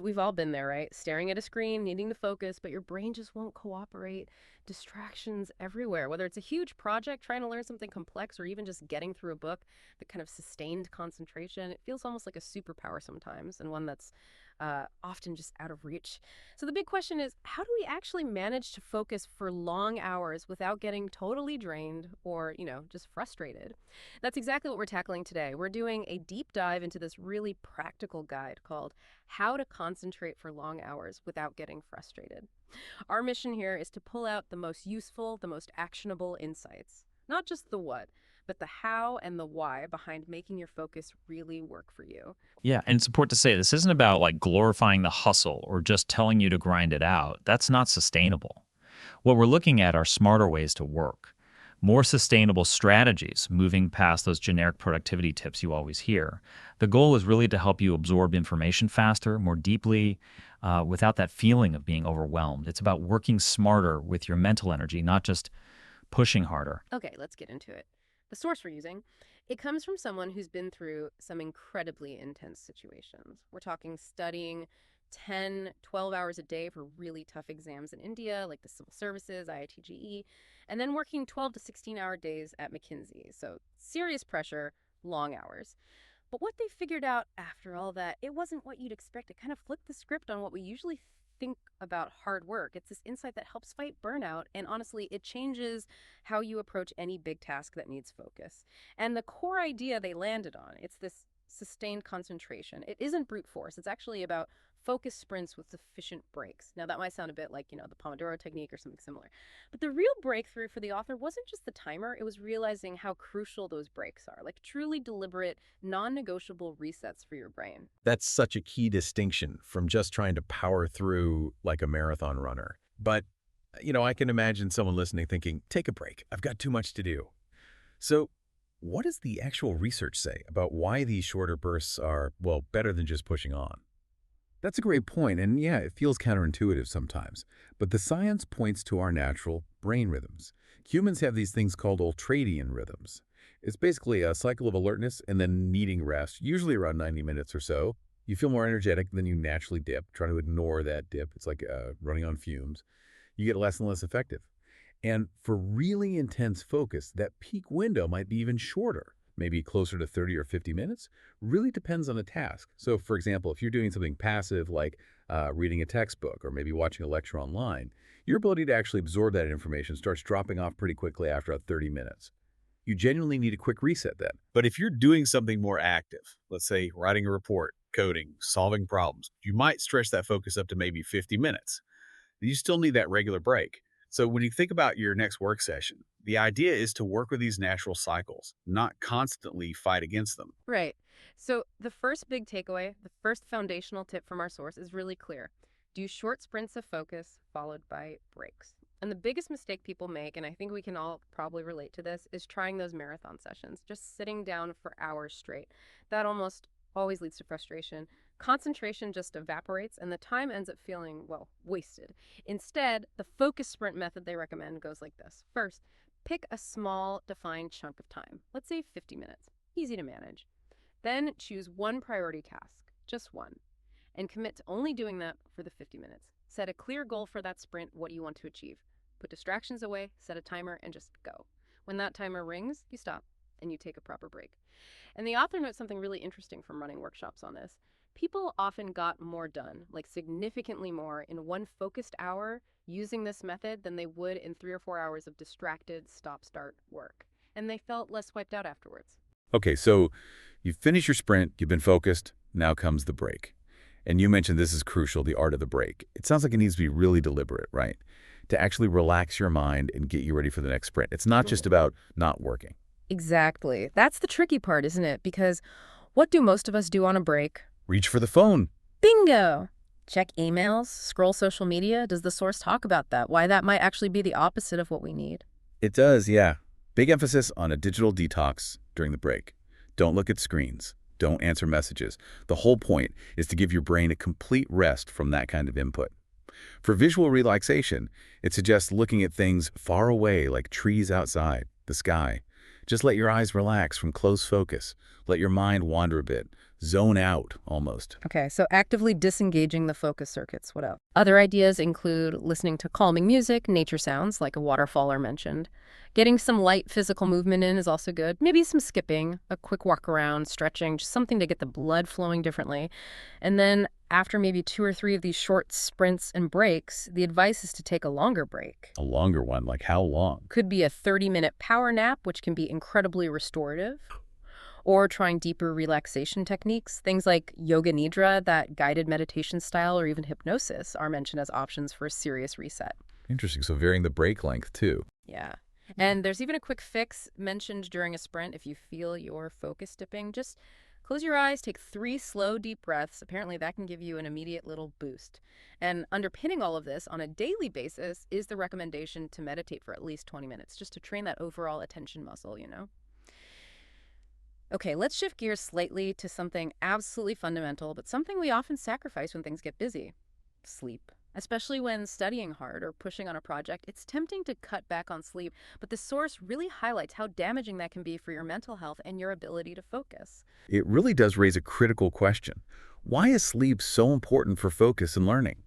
We've all been there, right? Staring at a screen, needing to focus, but your brain just won't cooperate. Distractions everywhere, whether it's a huge project, trying to learn something complex, or even just getting through a book, the kind of sustained concentration. It feels almost like a superpower sometimes, and one that's often just out of reach. So the big question is, how do we actually manage to focus for long hours without getting totally drained or, just frustrated? That's exactly what we're tackling today. We're doing a deep dive into this really practical guide called How to Concentrate for Long Hours Without Getting Frustrated. Our mission here is to pull out the most useful, the most actionable insights. Not just the what, but the how and the why behind making your focus really work for you. Yeah, and it's important to say this isn't about like glorifying the hustle or just telling you to grind it out. That's not sustainable. What we're looking at are smarter ways to work, more sustainable strategies, moving past those generic productivity tips you always hear. The goal is really to help you absorb information faster, more deeply, without that feeling of being overwhelmed. It's about working smarter with your mental energy, not just pushing harder. Okay, let's get into it. The source we're using, it comes from someone who's been through some incredibly intense situations. We're talking studying 10, 12 hours a day for really tough exams in India, like the civil services, IITGE, and then working 12 to 16-hour days at McKinsey. So serious pressure, long hours. But what they figured out after all that, it wasn't what you'd expect. It kind of flipped the script on what we usually think about hard work. It's this insight that helps fight burnout, and honestly, it changes how you approach any big task that needs focus. And the core idea they landed on, it's this sustained concentration. It isn't brute force. It's actually about focus sprints with sufficient breaks. Now, that might sound a bit like, the Pomodoro technique or something similar. But the real breakthrough for the author wasn't just the timer, it was realizing how crucial those breaks are, like truly deliberate, non negotiable resets for your brain. That's such a key distinction from just trying to power through like a marathon runner. But, I can imagine someone listening thinking, take a break. I've got too much to do. So, what does the actual research say about why these shorter bursts are, well, better than just pushing on? That's a great point, and yeah, it feels counterintuitive sometimes. But the science points to our natural brain rhythms. Humans have these things called ultradian rhythms. It's basically a cycle of alertness and then needing rest, usually around 90 minutes or so. You feel more energetic than you naturally dip. Try to ignore that dip. It's like running on fumes. You get less and less effective. And for really intense focus, that peak window might be even shorter, maybe closer to 30 or 50 minutes. Really depends on the task. So, for example, if you're doing something passive like reading a textbook or maybe watching a lecture online, your ability to actually absorb that information starts dropping off pretty quickly after about 30 minutes. You genuinely need a quick reset then. But if you're doing something more active, let's say writing a report, coding, solving problems, you might stretch that focus up to maybe 50 minutes. You still need that regular break. So when you think about your next work session, the idea is to work with these natural cycles, not constantly fight against them. Right. So, the first big takeaway, the first foundational tip from our source is really clear. Do short sprints of focus followed by breaks. And the biggest mistake people make, and I think we can all probably relate to this, is trying those marathon sessions, just sitting down for hours straight. That almost always leads to frustration. Concentration just evaporates, and the time ends up feeling, well, wasted. Instead, the focus sprint method they recommend goes like this. First, pick a small, defined chunk of time, let's say 50 minutes. Easy to manage. Then choose one priority task, just one, and commit to only doing that for the 50 minutes. Set a clear goal for that sprint, what you want to achieve. Put distractions away, set a timer, and just go. When that timer rings, you stop and you take a proper break. And the author notes something really interesting from running workshops on this. People often got more done, like significantly more, in one focused hour using this method than they would in 3 or 4 hours of distracted stop start work. And they felt less wiped out afterwards. Okay, so you finish your sprint, you've been focused, now comes the break. And you mentioned this is crucial, the art of the break. It sounds like it needs to be really deliberate, right? To actually relax your mind and get you ready for the next sprint. It's not just about not working. Exactly. That's the tricky part, isn't it? Because what do most of us do on a break? Reach for the phone. Bingo! Check emails, scroll social media. Does the source talk about that? Why that might actually be the opposite of what we need? It does, yeah. Big emphasis on a digital detox during the break. Don't look at screens. Don't answer messages. The whole point is to give your brain a complete rest from that kind of input. For visual relaxation, it suggests looking at things far away like trees outside, the sky. Just let your eyes relax from close focus. Let your mind wander a bit. zone out almost. Okay, so actively disengaging the focus circuits. What else? Other ideas include listening to calming music, nature sounds, like a waterfall are mentioned. Getting some light physical movement in is also good. Maybe some skipping, a quick walk around, stretching, just something to get the blood flowing differently. And then after maybe 2 or 3 of these short sprints and breaks, the advice is to take a longer break. A longer one, like how long? Could be a 30-minute power nap, which can be incredibly restorative. Or trying deeper relaxation techniques. Things like yoga nidra, that guided meditation style, or even hypnosis are mentioned as options for a serious reset. Interesting. So varying the break length too. Yeah. And there's even a quick fix mentioned during a sprint. If you feel your focus dipping, just close your eyes, take 3 slow, deep breaths. Apparently that can give you an immediate little boost. And underpinning all of this on a daily basis is the recommendation to meditate for at least 20 minutes, just to train that overall attention muscle, you know? Okay, let's shift gears slightly to something absolutely fundamental, but something we often sacrifice when things get busy: sleep. Especially when studying hard or pushing on a project, it's tempting to cut back on sleep, but the source really highlights how damaging that can be for your mental health and your ability to focus. It really does raise a critical question. Why is sleep so important for focus and learning?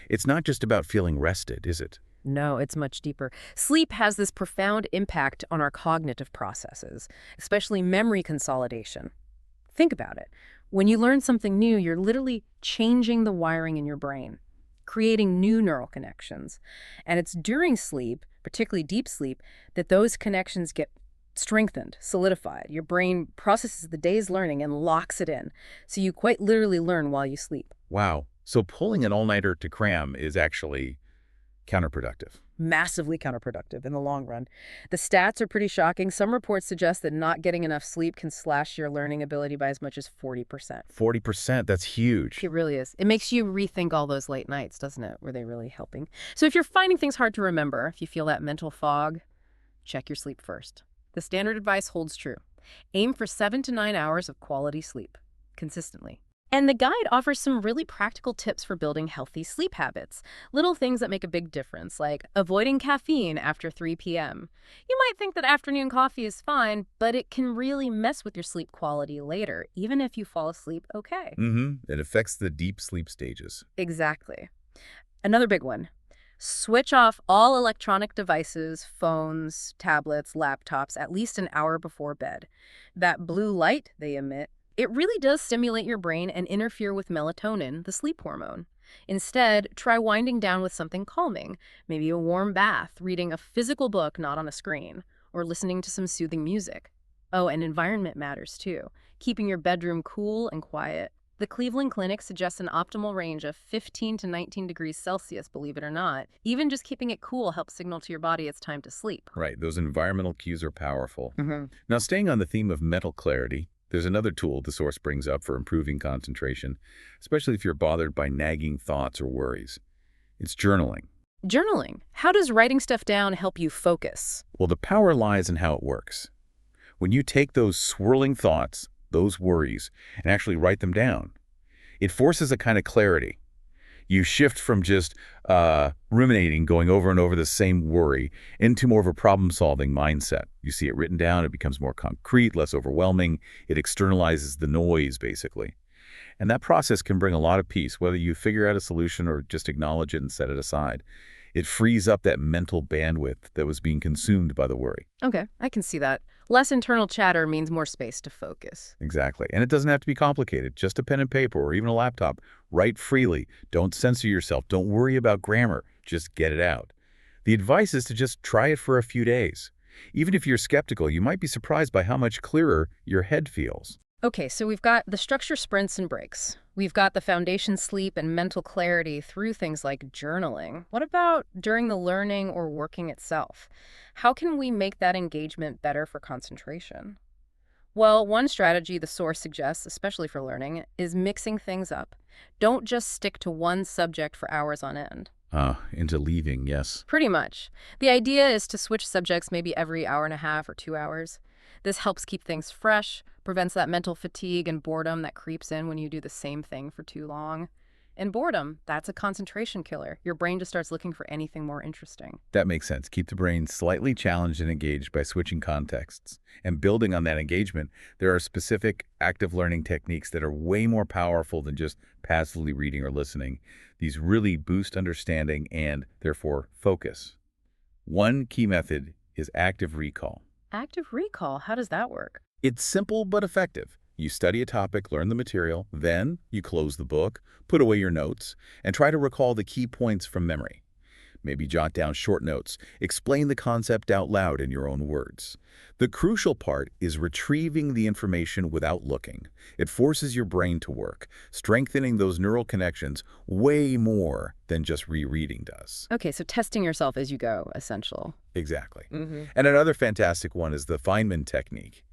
It's not just about feeling rested, is it? No, it's much deeper. Sleep has this profound impact on our cognitive processes, especially memory consolidation. Think about it. When you learn something new, you're literally changing the wiring in your brain, creating new neural connections. And it's during sleep, particularly deep sleep, that those connections get strengthened, solidified. Your brain processes the day's learning and locks it in. So you quite literally learn while you sleep. Wow. So pulling an all-nighter to cram is actually counterproductive. Massively counterproductive in the long run. The stats are pretty shocking. Some reports suggest that not getting enough sleep can slash your learning ability by as much as 40%. 40%, that's huge. It really is. It makes you rethink all those late nights, doesn't it? Were they really helping? So if you're finding things hard to remember, if you feel that mental fog, check your sleep first. The standard advice holds true. Aim for 7 to 9 hours of quality sleep, consistently. And the guide offers some really practical tips for building healthy sleep habits. Little things that make a big difference, like avoiding caffeine after 3 p.m. You might think that afternoon coffee is fine, but it can really mess with your sleep quality later, even if you fall asleep okay. It affects the deep sleep stages. Exactly. Another big one. Switch off all electronic devices, phones, tablets, laptops, at least an hour before bed. That blue light they emit, it really does stimulate your brain and interfere with melatonin, the sleep hormone. Instead, try winding down with something calming, maybe a warm bath, reading a physical book not on a screen, or listening to some soothing music. Oh, and environment matters too. Keeping your bedroom cool and quiet. The Cleveland Clinic suggests an optimal range of 15 to 19 degrees Celsius, believe it or not. Even just keeping it cool helps signal to your body it's time to sleep. Right, those environmental cues are powerful. Now, staying on the theme of mental clarity, there's another tool the source brings up for improving concentration, especially if you're bothered by nagging thoughts or worries. It's journaling. Journaling. How does writing stuff down help you focus? Well, the power lies in how it works. When you take those swirling thoughts, those worries, and actually write them down, it forces a kind of clarity. You shift from just ruminating, going over and over the same worry, into more of a problem-solving mindset. You see it written down, it becomes more concrete, less overwhelming. It externalizes the noise, basically. And that process can bring a lot of peace, whether you figure out a solution or just acknowledge it and set it aside. It frees up that mental bandwidth that was being consumed by the worry. Okay, I can see that. Less internal chatter means more space to focus. Exactly. And it doesn't have to be complicated. Just a pen and paper or even a laptop. Write freely. Don't censor yourself. Don't worry about grammar. Just get it out. The advice is to just try it for a few days. Even if you're skeptical, you might be surprised by how much clearer your head feels. Okay, so we've got the structure sprints and breaks. We've got the foundation sleep and mental clarity through things like journaling. What about during the learning or working itself? How can we make that engagement better for concentration? Well, one strategy the source suggests, especially for learning, is mixing things up. Don't just stick to one subject for hours on end. Interleaving, yes. Pretty much. The idea is to switch subjects maybe every hour and a half or 2 hours. This helps keep things fresh, prevents that mental fatigue and boredom that creeps in when you do the same thing for too long. And boredom, that's a concentration killer. Your brain just starts looking for anything more interesting. That makes sense. Keep the brain slightly challenged and engaged by switching contexts. And building on that engagement, there are specific active learning techniques that are way more powerful than just passively reading or listening. These really boost understanding and, therefore, focus. One key method is active recall. Active recall, how does that work? It's simple but effective. You study a topic, learn the material, then you close the book, put away your notes, and try to recall the key points from memory. Maybe jot down short notes, explain the concept out loud in your own words. The crucial part is retrieving the information without looking. It forces your brain to work, strengthening those neural connections way more than just rereading does. Okay, so testing yourself as you go, essential. Exactly. Mm-hmm. And another fantastic one is the Feynman technique,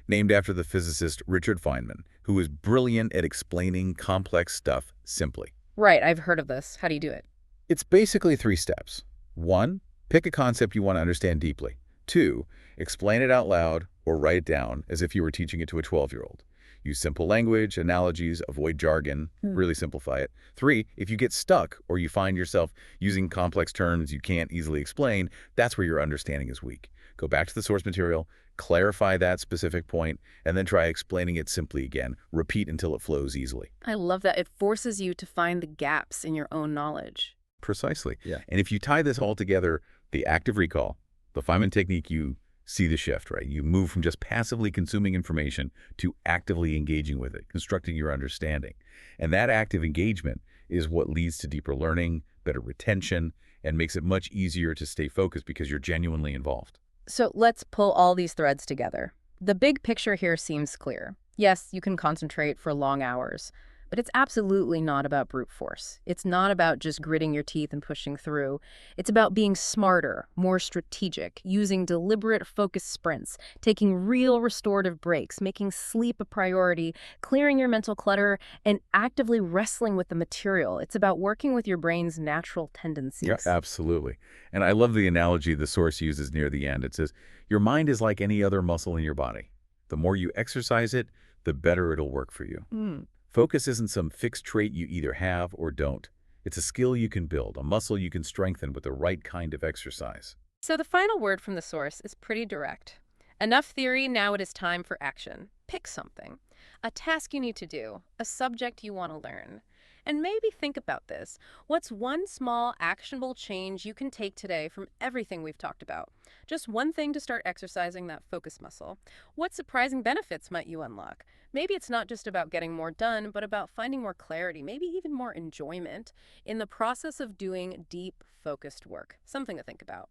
named after the physicist Richard Feynman, who is brilliant at explaining complex stuff simply. Right, I've heard of this. How do you do it? It's basically 3 steps. 1, pick a concept you want to understand deeply. 2, explain it out loud or write it down as if you were teaching it to a 12-year-old. Use simple language, analogies, avoid jargon, really simplify it. 3, if you get stuck or you find yourself using complex terms you can't easily explain, that's where your understanding is weak. Go back to the source material, clarify that specific point, and then try explaining it simply again. Repeat until it flows easily. I love that. It forces you to find the gaps in your own knowledge. Precisely. Yeah. And if you tie this all together, the active recall, the Feynman technique, you see the shift, right? You move from just passively consuming information to actively engaging with it, constructing your understanding. And that active engagement is what leads to deeper learning, better retention, and makes it much easier to stay focused because you're genuinely involved. So let's pull all these threads together. The big picture here seems clear. Yes, you can concentrate for long hours, but it's absolutely not about brute force. It's not about just gritting your teeth and pushing through. It's about being smarter, more strategic, using deliberate focus sprints, taking real restorative breaks, making sleep a priority, clearing your mental clutter, and actively wrestling with the material. It's about working with your brain's natural tendencies. Yeah, absolutely. And I love the analogy the source uses near the end. It says, your mind is like any other muscle in your body. The more you exercise it, the better it'll work for you. Focus isn't some fixed trait you either have or don't. It's a skill you can build, a muscle you can strengthen with the right kind of exercise. So the final word from the source is pretty direct. Enough theory, now it is time for action. Pick something. A task you need to do, a subject you want to learn. And maybe think about this. What's one small, actionable change you can take today from everything we've talked about? Just one thing to start exercising that focus muscle. What surprising benefits might you unlock? Maybe it's not just about getting more done, but about finding more clarity, maybe even more enjoyment in the process of doing deep, focused work. Something to think about.